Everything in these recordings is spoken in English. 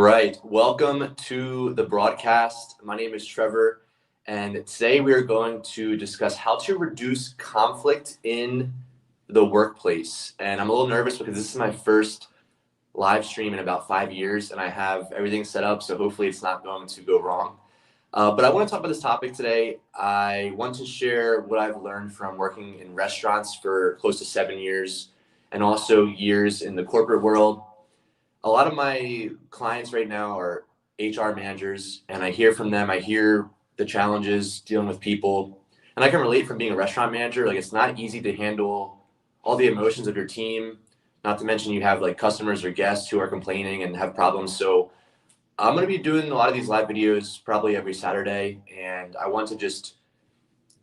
right, welcome to the broadcast. My name is Trevor, and today we are going to discuss how to reduce conflict in the workplace. And I'm a little nervous because this is my first live stream in about 5 years, and I have everything set up, so hopefully it's not going to go wrong. But I want to talk about this topic today. I want to share what I've learned from working in restaurants for close to 7 years, and also years in the corporate world. A lot of my clients right now are HR managers, and I hear from them. I hear the challenges dealing with people, and I can relate from being a restaurant manager. Like, it's not easy to handle all the emotions of your team, not to mention you have like customers or guests who are complaining and have problems. So I'm going to be doing a lot of these live videos probably every Saturday, and I want to just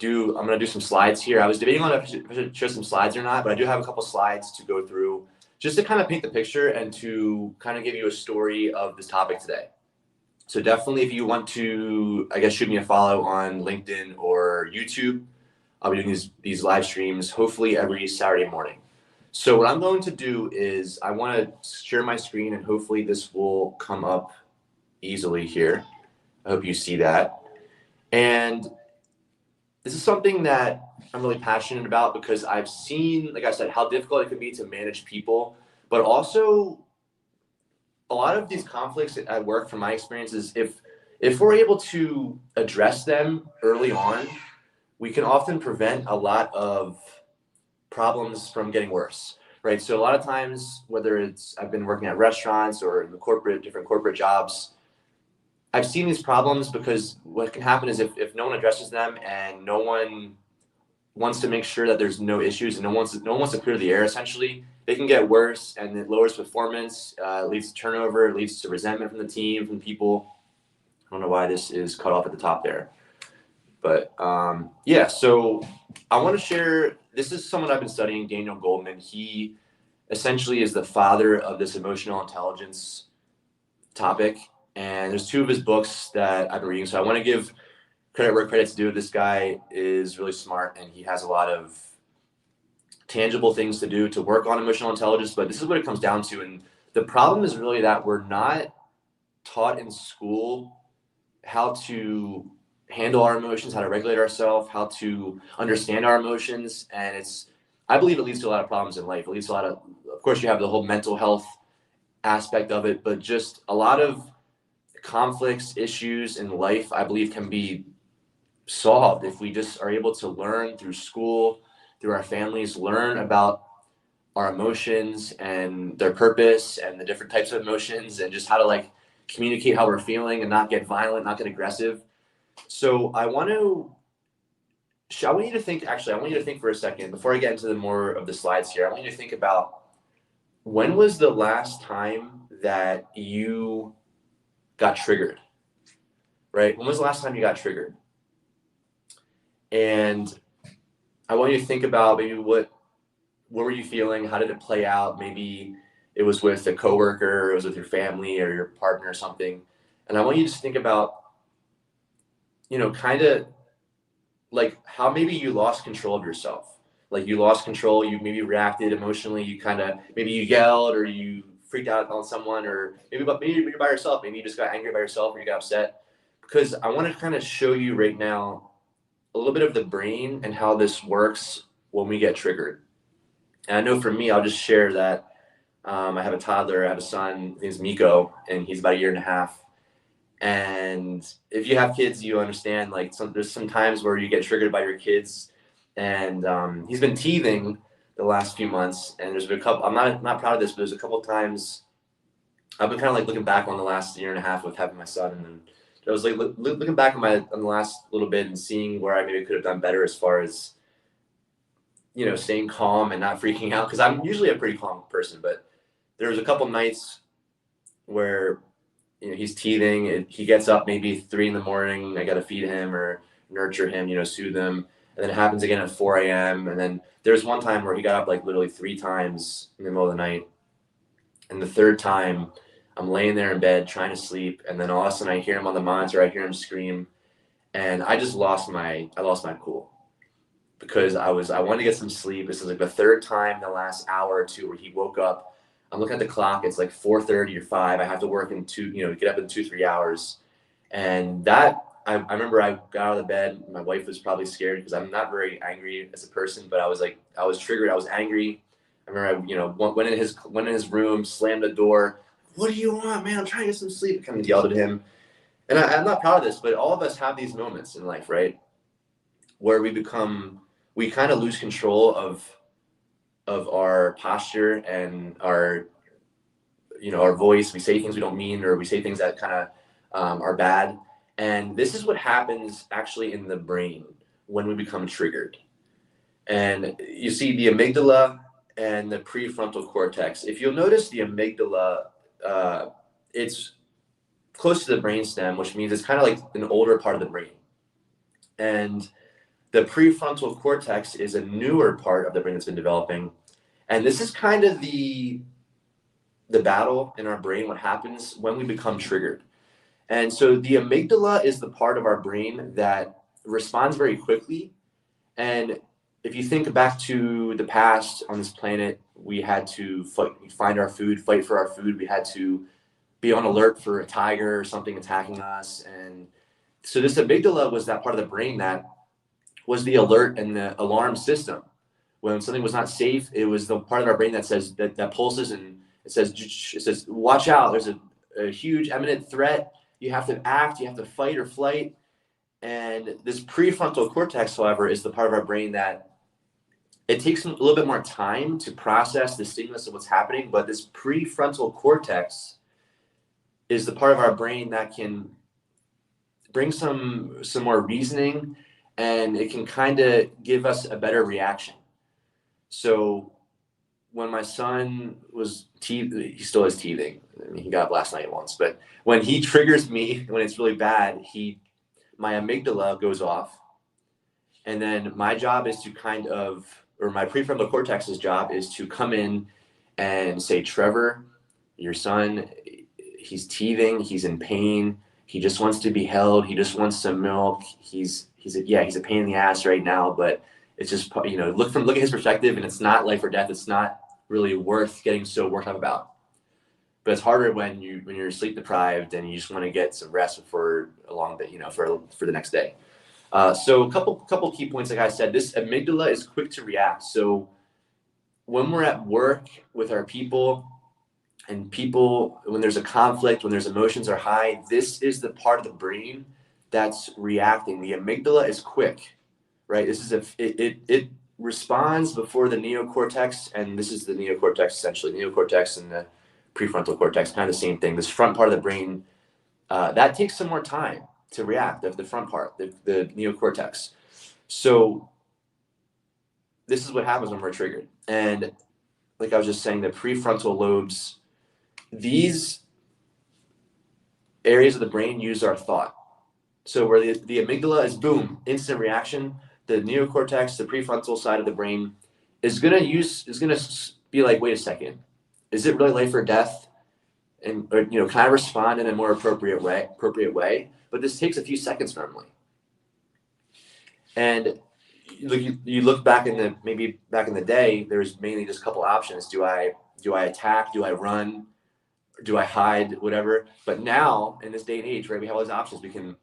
I'm going to do some slides here. I was debating on if I should share some slides or not, but I do have a couple slides to go through just to kind of paint the picture and to kind of give you a story of this topic today. So definitely, if you want to, I guess, shoot me a follow on LinkedIn or YouTube. I'll be doing these live streams hopefully every Saturday morning. So what I'm going to do is I want to share my screen, and hopefully this will come up easily here. I hope you see that. And this is something that I'm really passionate about because I've seen, like I said, how difficult it can be to manage people, but also a lot of these conflicts at work, from my experiences, if we're able to address them early on, we can often prevent a lot of problems from getting worse, right? So a lot of times, whether it's I've been working at restaurants or in the different corporate jobs, I've seen these problems because what can happen is if no one addresses them and no one wants to make sure that there's no issues and no one wants to clear the air, essentially, they can get worse, and it lowers performance, it leads to turnover, it leads to resentment from the team, from people. I don't know why this is cut off at the top there. But yeah, so I want to share, this is someone I've been studying, Daniel Goleman. He essentially is the father of this emotional intelligence topic. And there's two of his books that I've been reading. So I want to give credit where credit's due. This guy is really smart, and he has a lot of tangible things to do to work on emotional intelligence. But this is what it comes down to. And the problem is really that we're not taught in school how to handle our emotions, how to regulate ourselves, how to understand our emotions. And I believe it leads to a lot of problems in life. It leads to a lot of course, you have the whole mental health aspect of it, but just a lot of conflicts, issues in life, I believe, can be solved if we just are able to learn through school, through our families, learn about our emotions and their purpose and the different types of emotions, and just how to communicate how we're feeling and not get violent, not get aggressive. So I want you to think for a second before I get into more of the slides here. I want you to think about, when was the last time that you got triggered, right? When was the last time you got triggered? And I want you to think about maybe what were you feeling? How did it play out? Maybe it was with a coworker, or it was with your family or your partner or something. And I want you to just think about, kind of like how maybe you lost control of yourself. Like, you lost control, you maybe reacted emotionally, maybe you yelled, or you freaked out on someone, or maybe you're by yourself, maybe you just got angry by yourself, or you got upset. Because I want to kind of show you right now a little bit of the brain and how this works when we get triggered. And I know for me, I'll just share that I have a toddler, I have a son, his name's Miko, and he's about 1.5 years. And if you have kids, you understand, there's some times where you get triggered by your kids. And he's been teething the last few months, and there's been a couple, I'm not proud of this, but there's a couple of times I've been kind of looking back on the last 1.5 years with having my son, and then I was looking back on the last little bit and seeing where I maybe could have done better as far as, staying calm and not freaking out, because I'm usually a pretty calm person. But there was a couple nights where he's teething, he gets up maybe 3 a.m, I got to feed him or nurture him, soothe him. And then it happens again at 4 a.m. And then there's one time where he got up literally 3 times in the middle of the night. And the third time, I'm laying there in bed trying to sleep. And then all of a sudden I hear him on the monitor, I hear him scream. And I just lost my cool, because I wanted to get some sleep. This is the third time in the last hour or two where he woke up. I'm looking at the clock. It's like 4:30 or 5. I have to work in get up in 2-3 hours. And that, I remember I got out of the bed. My wife was probably scared because I'm not very angry as a person, but I was triggered. I was angry. I remember went in his room, slammed the door. What do you want, man? I'm trying to get some sleep. I kind of yelled at him. And I'm not proud of this, but all of us have these moments in life, right? Where we kind of lose control of our posture and our voice. We say things we don't mean, or we say things that kind of are bad. And this is what happens actually in the brain when we become triggered. And you see the amygdala and the prefrontal cortex. If you'll notice, the amygdala, it's close to the brainstem, which means it's kind of like an older part of the brain. And the prefrontal cortex is a newer part of the brain that's been developing. And this is kind of the battle in our brain, what happens when we become triggered. And so the amygdala is the part of our brain that responds very quickly. And if you think back to the past on this planet, we had to find our food, fight for our food. We had to be on alert for a tiger or something attacking us. And so this amygdala was that part of the brain that was the alert and the alarm system. When something was not safe, it was the part of our brain that says that pulses, and it says, watch out, there's a huge imminent threat. You have to act, you have to fight or flight. And this prefrontal cortex, however, is the part of our brain that it takes a little bit more time to process the stimulus of what's happening. But this prefrontal cortex is the part of our brain that can bring some more reasoning, and it can kind of give us a better reaction. So when my son was teething, he still is teething. I mean, he got up last night once, but when he triggers me, when it's really bad, my amygdala goes off. And then my job is to my prefrontal cortex's job is to come in and say, Trevor, your son, he's teething, he's in pain. He just wants to be held. He just wants some milk. He's a pain in the ass right now, but it's just, look at his perspective, and it's not life or death. It's not really worth getting so worked up about. But it's harder when you're sleep deprived and you just want to get some rest before a long day, for the next day. So a couple key points, like I said, this amygdala is quick to react. So when we're at work with our people, when there's a conflict, when there's emotions are high, this is the part of the brain that's reacting. The amygdala is quick, right? This is it responds before the neocortex, and this is the neocortex essentially. Neocortex and the prefrontal cortex, kind of the same thing. This front part of the brain, that takes some more time to react. The front part, the neocortex. So this is what happens when we're triggered. And like I was just saying, the prefrontal lobes, these areas of the brain use our thought. So where the amygdala is instant reaction, the neocortex, the prefrontal side of the brain is gonna be like, wait a second, is it really life or death? And can I respond in a more appropriate way? But this takes a few seconds normally. And you look back in the day, there's mainly just a couple options. Do I attack? Do I run? Do I hide? Whatever. But now in this day and age, right, we have all these options. We can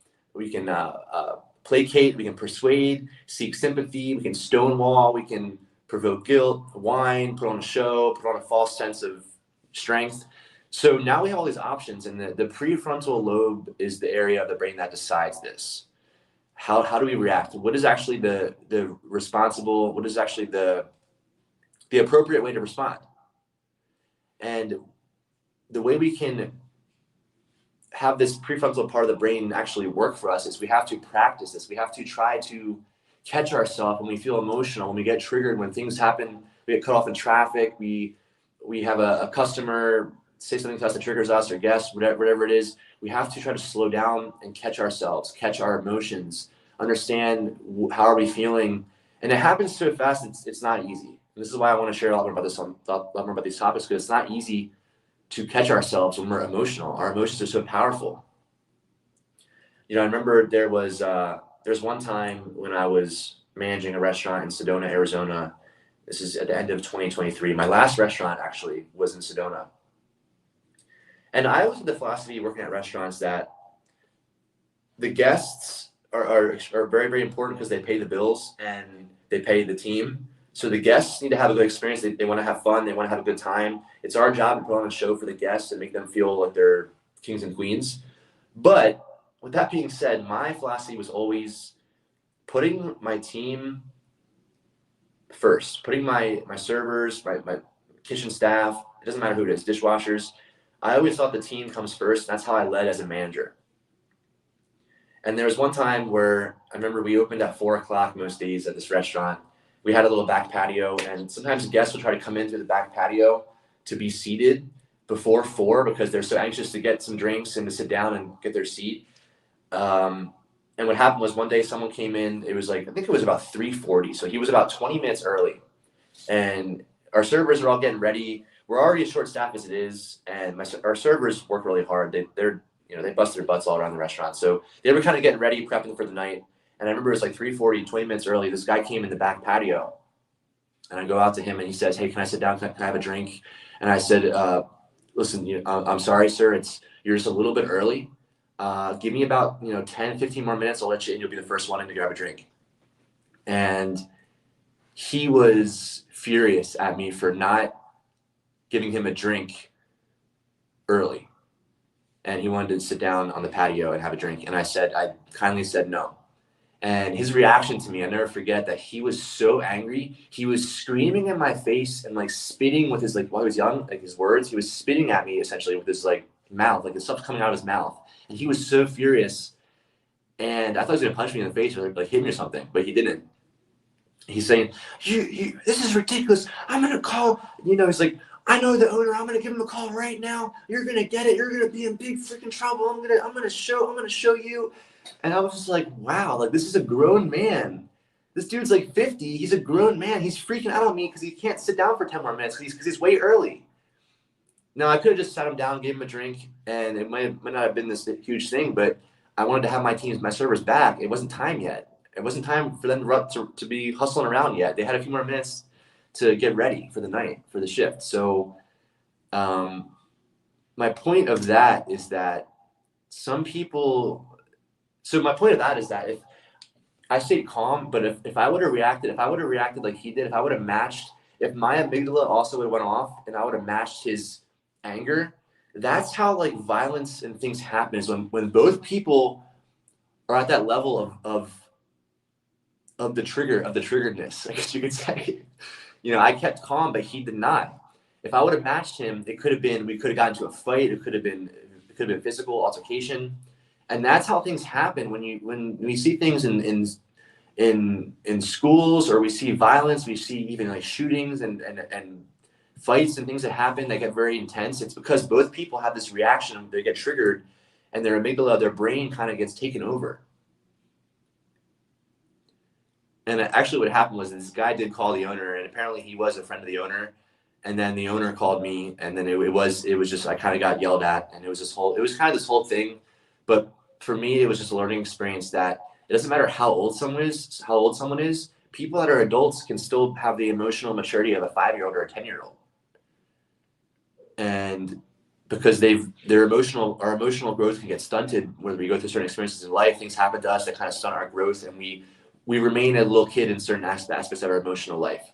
placate, we can persuade, seek sympathy, we can stonewall, we can provoke guilt, whine, put on a show, put on a false sense of strength. So now we have all these options, and the prefrontal lobe is the area of the brain that decides this. How do we react? What is actually the appropriate way to respond? And the way we can have this prefrontal part of the brain actually work for us is we have to practice this. We have to try to catch ourselves when we feel emotional, when we get triggered, when things happen, we get cut off in traffic, we have a customer say something to us that triggers us, or guests, whatever it is. We have to try to slow down and catch ourselves, catch our emotions, understand how are we feeling. And it happens so fast, it's not easy. And this is why I want to share a lot more about these topics, because it's not easy to catch ourselves when we're emotional. Our emotions are so powerful. I remember there's one time when I was managing a restaurant in Sedona, Arizona. This is at the end of 2023. My last restaurant actually was in Sedona. And I always had the philosophy working at restaurants that the guests are very, very important because they pay the bills and they pay the team. So the guests need to have a good experience. They want to have fun. They want to have a good time. It's our job to put on a show for the guests and make them feel like they're kings and queens. But with that being said, my philosophy was always putting my team first, putting my servers, my kitchen staff, it doesn't matter who it is, dishwashers. I always thought the team comes first. That's how I led as a manager. And there was one time where I remember we opened at 4:00 most days at this restaurant. We had a little back patio, and sometimes guests would try to come in through the back patio to be seated before 4 because they're so anxious to get some drinks and to sit down and get their seat. And what happened was one day someone came in, it was like, I think it was about 3:40. So he was about 20 minutes early. And our servers are all getting ready. We're already a short staff as it is. And our servers work really hard. They bust their butts all around the restaurant. So they were kind of getting ready, prepping for the night. And I remember it was like 3:40, 20 minutes early. This guy came in the back patio. And I go out to him and he says, "Hey, can I sit down? Can I have a drink?" And I said, "Listen, I'm sorry, sir. You're just a little bit early. Give me about 10, 15 more minutes. I'll let you in. You'll be the first one in to grab a drink." And he was furious at me for not giving him a drink early. And he wanted to sit down on the patio and have a drink. And I kindly said no. And his reaction to me, I never forget that he was so angry. He was screaming in my face and like spitting with his, like, while he was young, like his words, he was spitting at me essentially with his like mouth, like the stuff's coming out of his mouth. And he was so furious. And I thought he was going to punch me in the face or like hit me or something, but he didn't. He's saying, this is ridiculous. I'm going to call, he's like, "I know the owner. I'm going to give him a call right now. You're going to get it. You're going to be in big freaking trouble. I'm going to show you." And I was just like, wow, like this is a grown man. This dude's like 50. He's a grown man. He's freaking out on me because he can't sit down for 10 more minutes because he's way early. Now, I could have just sat him down, gave him a drink, and it might not have been this huge thing, but I wanted to have my servers back. It wasn't time yet. It wasn't time for them to be hustling around yet. They had a few more minutes to get ready for the night, for the shift. So my point of that is that my point of that is that if I stayed calm, but if I would have reacted like he did, if I would have matched, if my amygdala also would have went off and I would have matched his anger, that's how like violence and things happen, is when both people are at that level of the triggeredness, I guess you could say. I kept calm, but he did not. If I would have matched him, we could have gotten into a fight. It could have been physical altercation. And that's how things happen when we see things in schools, or we see violence, we see even like shootings and fights and things that happen that get very intense. It's because both people have this reaction, they get triggered, and their amygdala, their brain kind of gets taken over. And actually what happened was this guy did call the owner, and apparently he was a friend of the owner. And then the owner called me, and then it was just, I kind of got yelled at, and it was kind of this whole thing. But for me, it was just a learning experience that it doesn't matter how old someone is, people that are adults can still have the emotional maturity of a 5-year-old or a 10-year-old. And because our emotional growth can get stunted when we go through certain experiences in life. Things happen to us that kind of stunt our growth, and we remain a little kid in certain aspects of our emotional life.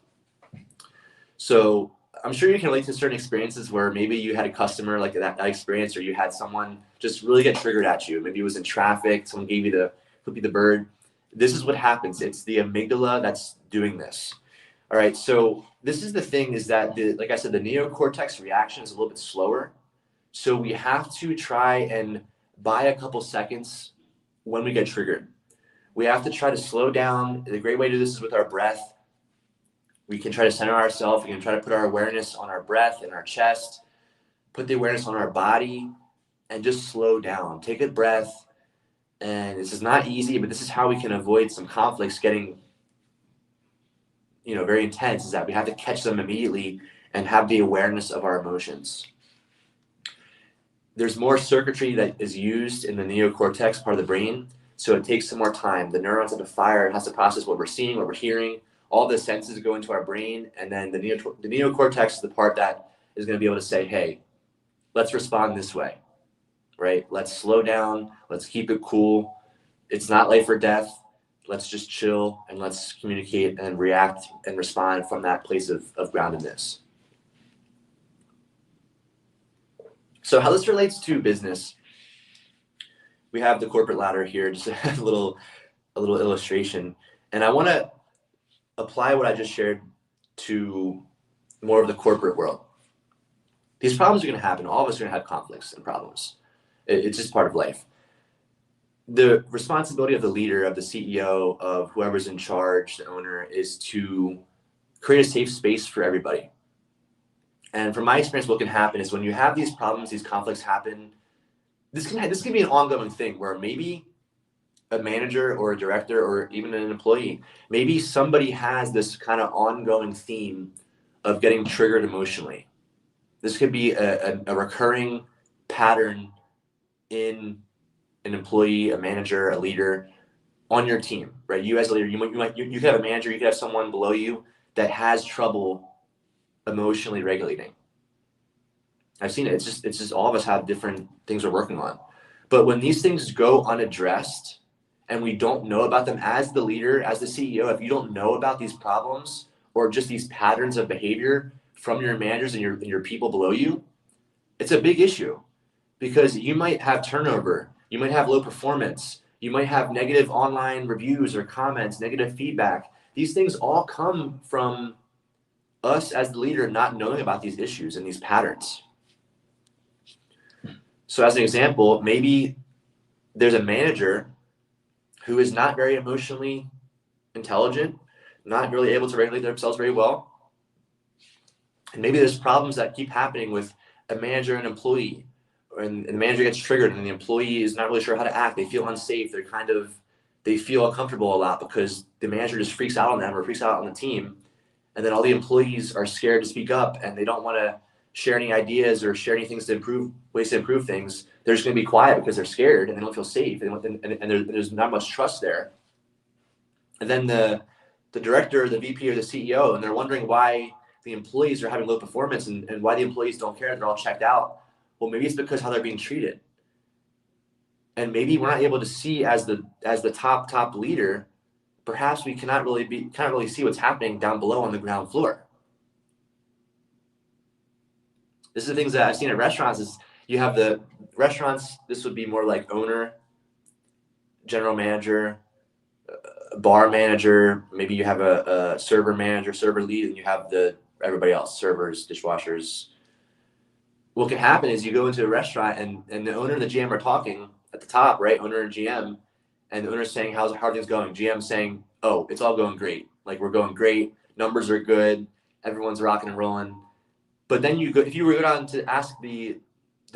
So I'm sure you can relate to certain experiences where maybe you had a customer like that experience, or you had someone just really get triggered at you. Maybe it was in traffic, someone gave you the bird. This is what happens. It's the amygdala that's doing this. All right, so this is the thing, is that like I said, the neocortex reaction is a little bit slower. So we have to try and buy a couple seconds when we get triggered. We have to try to slow down. The great way to do this is with our breath. We can try to center ourselves. We can try to put our awareness on our breath and our chest, put the awareness on our body, and just slow down. Take a breath. And this is not easy, but this is how we can avoid some conflicts getting, very intense, is that we have to catch them immediately and have the awareness of our emotions. There's more circuitry that is used in the neocortex part of the brain, so it takes some more time. The neurons have to fire. It has to process what we're seeing, what we're hearing, all the senses go into our brain, and then the neocortex is the part that is going to be able to say, hey, let's respond this way, right? Let's slow down. Let's keep it cool. It's not life or death. Let's just chill and let's communicate and react and respond from that place of groundedness. So how this relates to business, we have the corporate ladder here, just a little illustration. And I want to apply what I just shared to more of the corporate world. These problems are going to happen. All of us are going to have conflicts and problems. It's just part of life. The responsibility of the leader, of the CEO, of whoever's in charge, the owner, is to create a safe space for everybody. And from my experience, what can happen is when you have these problems, these conflicts happen, this can be an ongoing thing where maybe a manager or a director or even an employee, maybe somebody has this kind of ongoing theme of getting triggered emotionally. This could be a recurring pattern in an employee, a manager, a leader on your team, right? You as a leader, you could have a manager, you could have someone below you that has trouble emotionally regulating. I've seen it. It's just all of us have different things we're working on. But when these things go unaddressed and we don't know about them as the leader, as the CEO, if you don't know about these problems or just these patterns of behavior from your managers and your people below you, it's a big issue because you might have turnover, you might have low performance, you might have negative online reviews or comments, negative feedback. These things all come from us as the leader not knowing about these issues and these patterns. So as an example, maybe there's a manager who is not very emotionally intelligent, not really able to regulate themselves very well. And maybe there's problems that keep happening with a manager and employee, and the manager gets triggered and the employee is not really sure how to act. They feel unsafe. They feel uncomfortable a lot because the manager just freaks out on them or freaks out on the team. And then all the employees are scared to speak up and they don't want to share any ideas or share any things ways to improve things. They're just going to be quiet because they're scared and they don't feel safe and there's not much trust there. And then the director, the VP or the CEO, and they're wondering why the employees are having low performance and why the employees don't care. They're all checked out. Well, maybe it's because how they're being treated. And maybe we're not able to see as the top leader, perhaps we cannot really see what's happening down below on the ground floor. This is the things that I've seen at restaurants is you have the restaurants, this would be more like owner, general manager, bar manager, maybe you have a server manager, server lead, and you have everybody else, servers, dishwashers. What can happen is you go into a restaurant and the owner and the GM are talking at the top, right? Owner and GM, and the owner's saying, how are things going? GM saying, oh, it's all going great. Like we're going great. Numbers are good. Everyone's rocking and rolling. But then if you were going on to ask the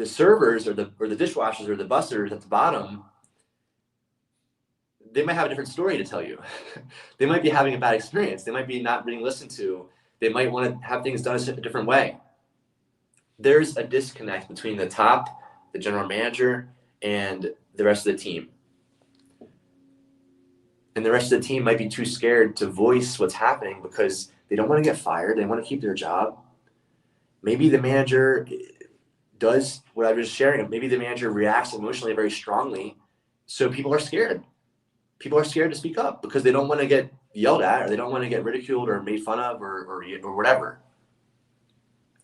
servers or the dishwashers or the bussers at the bottom, they might have a different story to tell you. They might be having a bad experience. They might be not being listened to. They might want to have things done a different way. There's a disconnect between the top, the general manager, and the rest of the team. And the rest of the team might be too scared to voice what's happening because they don't want to get fired. They want to keep their job. Maybe the manager does what I was sharing. Maybe the manager reacts emotionally very strongly. So people are scared. People are scared to speak up because they don't want to get yelled at or they don't want to get ridiculed or made fun of or whatever.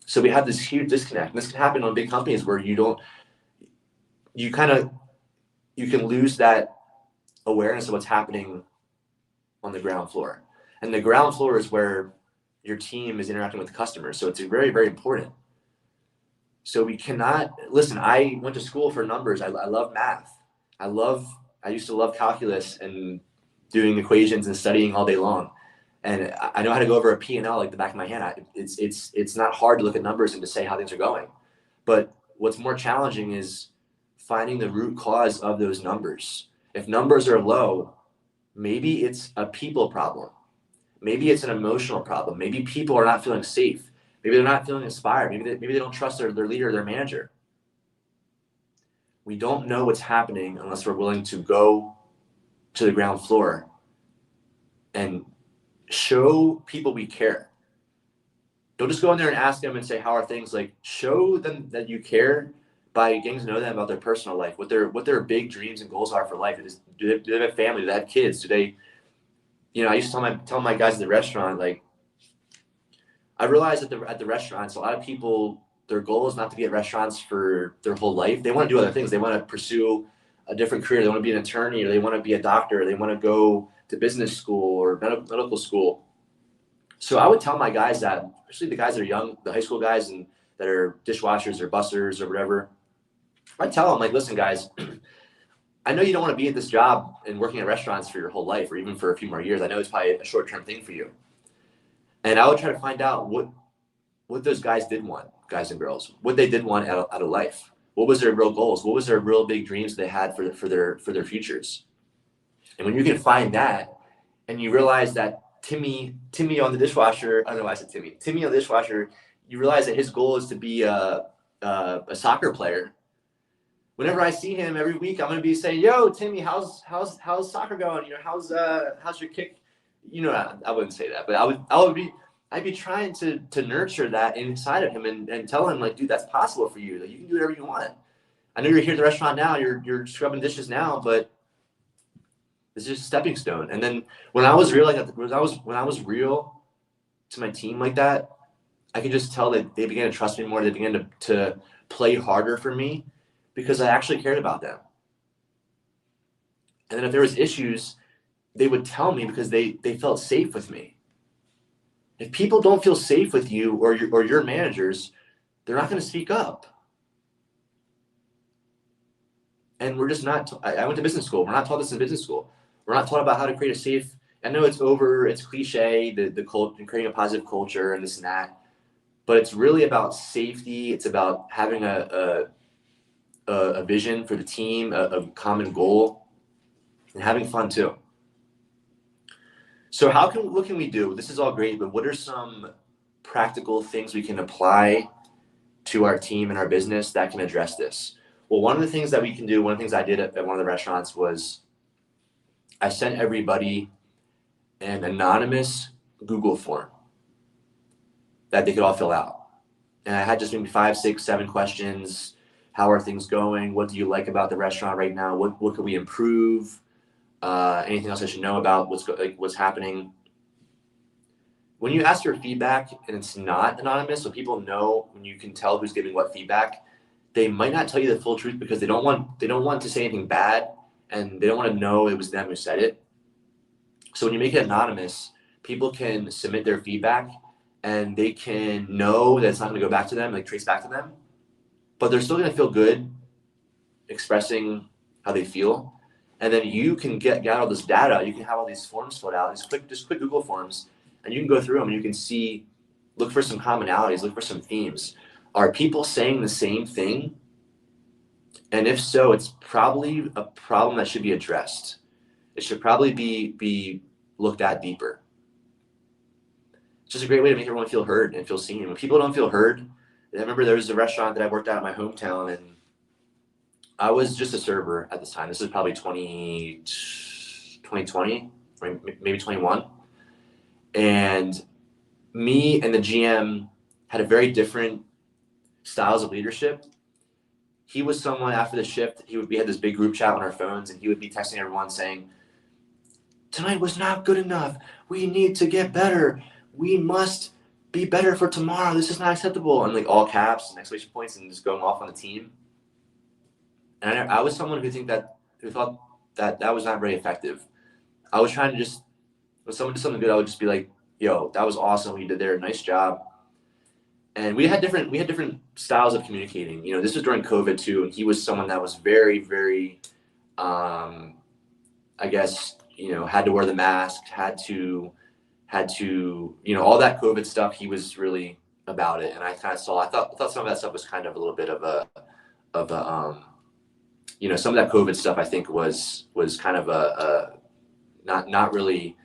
So we have this huge disconnect. And this can happen on big companies where you can lose that awareness of what's happening on the ground floor. And the ground floor is where your team is interacting with the customers. So it's very, very important. So we cannot, listen, I went to school for numbers. I love math. I used to love calculus and doing equations and studying all day long. And I know how to go over a P&L like the back of my hand. It's not hard to look at numbers and to say how things are going. But what's more challenging is finding the root cause of those numbers. If numbers are low, maybe it's a people problem. Maybe it's an emotional problem. Maybe people are not feeling safe. Maybe they're not feeling inspired. Maybe they don't trust their leader or their manager. We don't know what's happening unless we're willing to go to the ground floor and show people we care. Don't just go in there and ask them and say, how are things? Like, show them that you care by getting to know them about their personal life, what their big dreams and goals are for life. Do they have a family? Do they have kids? Do they, I used to tell my guys at the restaurant, like, I realized at the restaurants, a lot of people, their goal is not to be at restaurants for their whole life. They want to do other things. They want to pursue a different career. They want to be an attorney, or they want to be a doctor. Or they want to go to business school or medical school. So I would tell my guys that, especially the guys that are young, the high school guys and that are dishwashers or bussers or whatever, I tell them, like, listen, guys, I know you don't want to be at this job and working at restaurants for your whole life or even for a few more years. I know it's probably a short-term thing for you. And I would try to find out what those guys did want, guys and girls, what they did want out of life. What was their real goals? What was their real big dreams they had for their futures? And when you can find that, and you realize that Timmy on the dishwasher, I don't know why I said Timmy on the dishwasher, you realize that his goal is to be a soccer player. Whenever I see him every week, I'm going to be saying, yo, Timmy, how's soccer going? How's your kick? I wouldn't say that, but I'd be trying to nurture that inside of him and tell him, like, dude, that's possible for you. That you can do whatever you want. I know you're here at the restaurant now, you're scrubbing dishes now, but this is just a stepping stone. And then when I was real to my team like that, I could just tell that they began to trust me more. They began to play harder for me because I actually cared about them. And then if there was issues, they would tell me because they felt safe with me. If people don't feel safe with you or your managers, they're not going to speak up. And we're just not. I went to business school. We're not taught this in business school. We're not taught about how to create a safe. I know it's cliche, the cult and creating a positive culture and this and that, but it's really about safety. It's about having a vision for the team, a common goal, and having fun too. So what can we do? This is all great, but what are some practical things we can apply to our team and our business that can address this? Well, one of the things that we can do, one of the things I did at one of the restaurants was I sent everybody an anonymous Google form that they could all fill out. And I had just maybe 5, 6, 7 questions. How are things going? What do you like about the restaurant right now? What could we improve? Anything else I should know about what's happening? When you ask for feedback and it's not anonymous, so people know, when you can tell who's giving what feedback, they might not tell you the full truth because they don't want to say anything bad, and they don't want to know it was them who said it. So when you make it anonymous, people can submit their feedback and they can know that it's not going to go back to them, like trace back to them, but they're still going to feel good expressing how they feel. And then you can get all this data. You can have all these forms filled out, just quick Google forms, and you can go through them and you can look for some commonalities, look for some themes. Are people saying the same thing? And if so, it's probably a problem that should be addressed. It should probably be looked at deeper. It's just a great way to make everyone feel heard and feel seen. When people don't feel heard, I remember there was a restaurant that I worked at in my hometown, and I was just a server at this time. This is probably 2020, or maybe 21. And me and the GM had a very different styles of leadership. He was someone after the shift, we had this big group chat on our phones, and he would be texting everyone saying, tonight was not good enough. We need to get better. We must be better for tomorrow. This is not acceptable. And like all caps and exclamation points and just going off on the team. And I was someone who thought that was not very effective. I was trying to just, when someone did something good, I would just be like, yo, that was awesome. What you did there. Nice job. And we had different styles of communicating. This was during COVID too. And he was someone that was very, very, I guess, had to wear the mask, had to, all that COVID stuff. He was really about it. And I kind of I thought some of that stuff was kind of a little bit of a some of that COVID stuff I think was kind of not really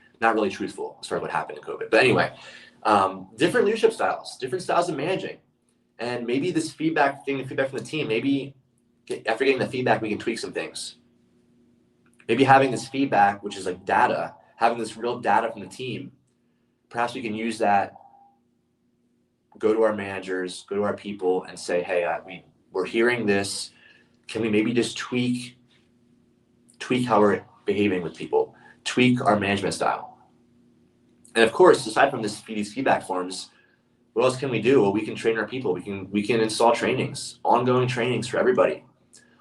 truthful as far as what happened in COVID. But anyway, different leadership styles, different styles of managing, and maybe this feedback from the team. Maybe after getting the feedback, we can tweak some things. Maybe having this feedback, which is like data, having this real data from the team, perhaps we can use that, go to our managers, go to our people and say, hey, we're hearing this. Can we maybe just tweak how we're behaving with people, tweak our management style? And of course, aside from these feedback forms, what else can we do? Well, we can train our people. We can install trainings, ongoing trainings for everybody,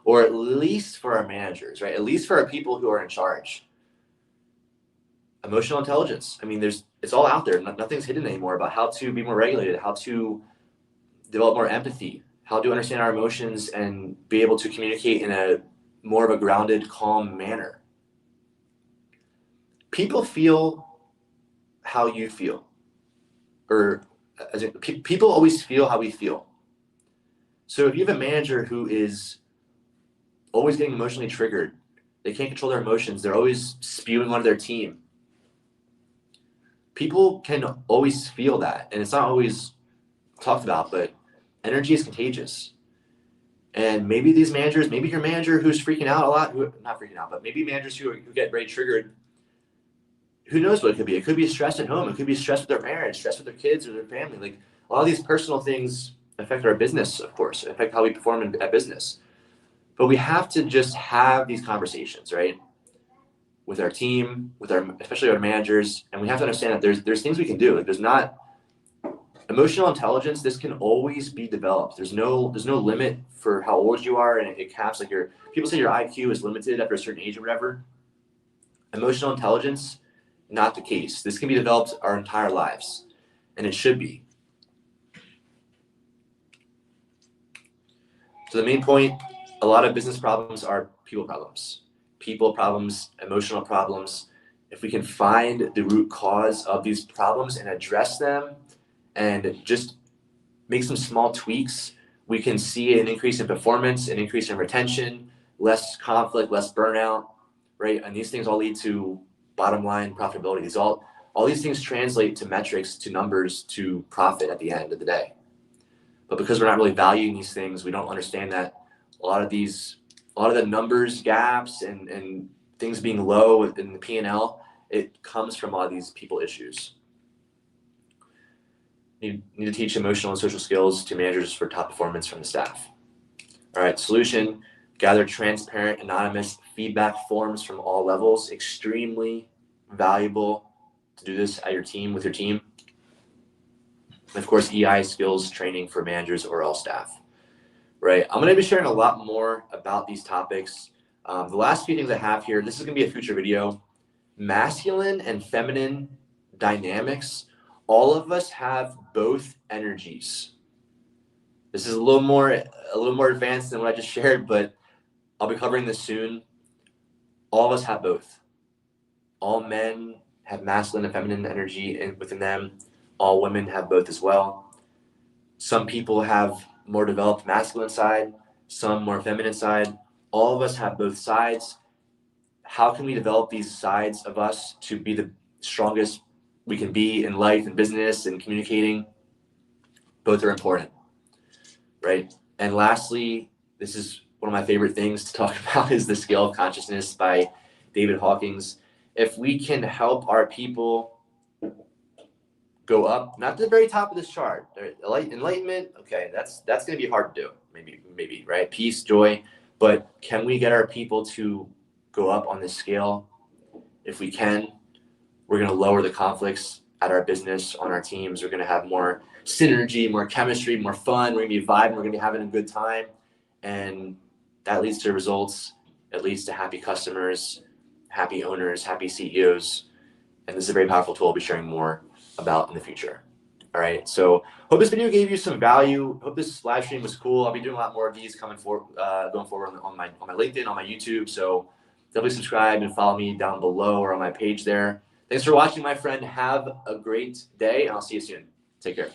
or at least for our managers, right? At least for our people who are in charge. Emotional intelligence. I mean, it's all out there. Nothing's hidden anymore about how to be more regulated, how to develop more empathy, how to understand our emotions and be able to communicate in a more of a grounded, calm manner. People feel how you feel, or people always feel how we feel. So if you have a manager who is always getting emotionally triggered, they can't control their emotions, they're always spewing onto their team, people can always feel that. And it's not always talked about, but energy is contagious. And maybe these managers, maybe your manager who's freaking out a lot, not freaking out, but maybe managers who get very triggered, who knows what it could be? It could be stress at home. It could be stress with their marriage, stress with their kids or their family. Like, a lot of these personal things affect our business, of course, affect how we perform at business. But we have to just have these conversations, right? With our team, especially our managers. And we have to understand that there's things we can do. Like, there's not emotional intelligence. This can always be developed. There's no limit for how old you are. And it caps, like, people say your IQ is limited after a certain age or whatever. Emotional intelligence, not the case. This can be developed our entire lives, and it should be. So the main point, a lot of business problems are people problems, emotional problems. If we can find the root cause of these problems and address them and just make some small tweaks, we can see an increase in performance, an increase in retention, less conflict, less burnout, right? And these things all lead to bottom line profitability. All these things translate to metrics, to numbers, to profit at the end of the day. But because we're not really valuing these things, we don't understand that a lot of the numbers, gaps, and things being low in the P&L, it comes from a lot of these people issues. You need to teach emotional and social skills to managers for top performance from the staff. All right, solution, gather transparent, anonymous feedback forms from all levels. Extremely valuable to do this at your team, with your team. And of course, EI skills training for managers or all staff, right? I'm going to be sharing a lot more about these topics. The last few things I have here, this is going to be a future video. Masculine and feminine dynamics. All of us have both energies. This is a little more advanced than what I just shared, but I'll be covering this soon. All of us have both. All men have masculine and feminine energy within them. All women have both as well. Some people have more developed masculine side, some more feminine side. All of us have both sides. How can we develop these sides of us to be the strongest we can be in life and business and communicating? Both are important, right? And lastly, this is one of my favorite things to talk about, is the scale of consciousness by David Hawkins. If we can help our people go up, not to the very top of this chart, enlightenment, okay, that's going to be hard to do, maybe, right? Peace, joy, but can we get our people to go up on this scale? If we can, we're going to lower the conflicts at our business, on our teams. We're going to have more synergy, more chemistry, more fun. We're going to be vibing. We're going to be having a good time. And that leads to results. It leads to happy customers, happy owners, happy CEOs. And this is a very powerful tool I'll be sharing more about in the future. All right. So hope this video gave you some value. Hope this live stream was cool. I'll be doing a lot more of these going forward on my LinkedIn, on my YouTube. So definitely subscribe and follow me down below or on my page there. Thanks for watching, my friend. Have a great day, and I'll see you soon. Take care.